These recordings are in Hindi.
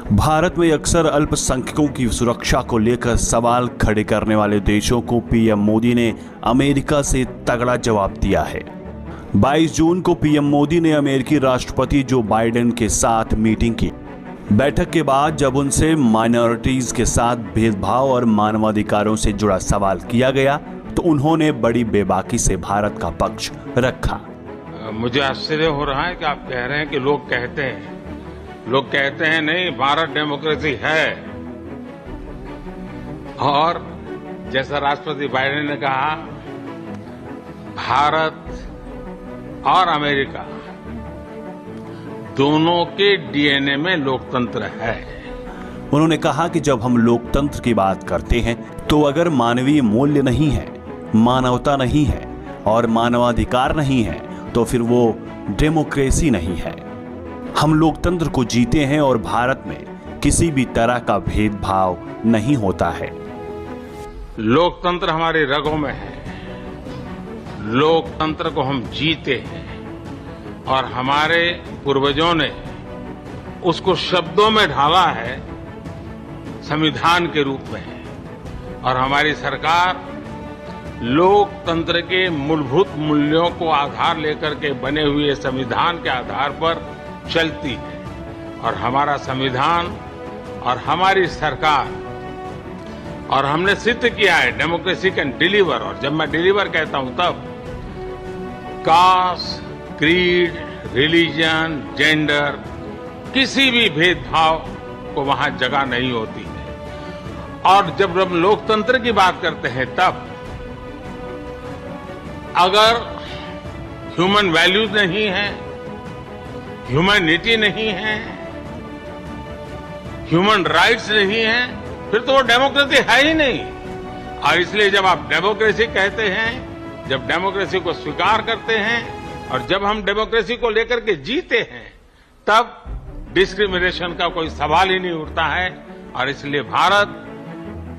भारत में अक्सर अल्पसंख्यकों की सुरक्षा को लेकर सवाल खड़े करने वाले देशों को पीएम मोदी ने अमेरिका से तगड़ा जवाब दिया है। 22 जून को पीएम मोदी ने अमेरिकी राष्ट्रपति जो बाइडेन के साथ मीटिंग की। बैठक के बाद जब उनसे माइनॉरिटीज के साथ भेदभाव और मानवाधिकारों से जुड़ा सवाल किया गया तो उन्होंने बड़ी बेबाकी से भारत का पक्ष रखा। मुझे आश्चर्य हो रहा है कि आप कह रहे हैं कि लोग कहते हैं नहीं, भारत डेमोक्रेसी है। और जैसा राष्ट्रपति बाइडेन ने कहा, भारत और अमेरिका दोनों के डीएनए में लोकतंत्र है। उन्होंने कहा कि जब हम लोकतंत्र की बात करते हैं तो अगर मानवीय मूल्य नहीं है, मानवता नहीं है और मानवाधिकार नहीं है तो फिर वो डेमोक्रेसी नहीं है। हम लोकतंत्र को जीते हैं और भारत में किसी भी तरह का भेदभाव नहीं होता है। लोकतंत्र हमारी रगों में है। लोकतंत्र को हम जीते हैं और हमारे पूर्वजों ने उसको शब्दों में ढाला है संविधान के रूप में। और हमारी सरकार लोकतंत्र के मूलभूत मूल्यों को आधार लेकर के बने हुए संविधान के आधार पर चलती है। और हमारा संविधान और हमारी सरकार, और हमने सिद्ध किया है डेमोक्रेसी कैन डिलीवर। और जब मैं डिलीवर कहता हूं तब कास्ट, क्रीड, रिलीजन, जेंडर, किसी भी भेदभाव को वहां जगह नहीं होती है। और जब हम लोकतंत्र की बात करते हैं तब अगर ह्यूमन वैल्यूज नहीं है, ह्यूमैनिटी नहीं है, ह्यूमन राइट्स नहीं है, फिर तो वो डेमोक्रेसी है ही नहीं। और इसलिए जब आप डेमोक्रेसी कहते हैं, जब डेमोक्रेसी को स्वीकार करते हैं और जब हम डेमोक्रेसी को लेकर के जीते हैं तब डिस्क्रिमिनेशन का कोई सवाल ही नहीं उठता है। और इसलिए भारत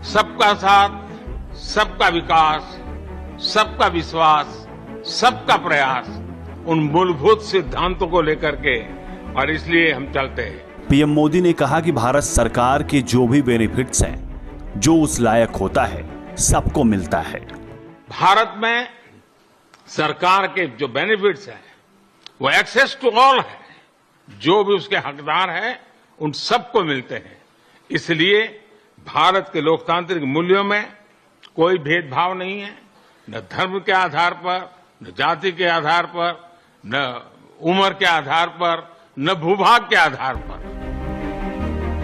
सबका साथ, सबका विकास, सबका विश्वास, सबका प्रयास, उन मूलभूत सिद्धांतों को लेकर के, और इसलिए हम चलते हैं। पीएम मोदी ने कहा कि भारत सरकार के जो भी बेनिफिट्स हैं, जो उस लायक होता है, सबको मिलता है। भारत में सरकार के जो बेनिफिट्स हैं वो एक्सेस टू ऑल है। जो भी उसके हकदार हैं उन सबको मिलते हैं। इसलिए भारत के लोकतांत्रिक मूल्यों में कोई भेदभाव नहीं है, न धर्म के आधार पर, न जाति के आधार पर, न उम्र के आधार पर, न भूभाग के आधार पर।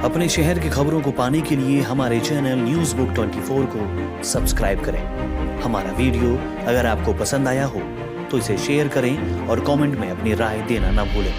अपने शहर की खबरों को पाने के लिए हमारे चैनल न्यूज़ बुक 24 को सब्सक्राइब करें। हमारा वीडियो अगर आपको पसंद आया हो तो इसे शेयर करें और कमेंट में अपनी राय देना न भूलें।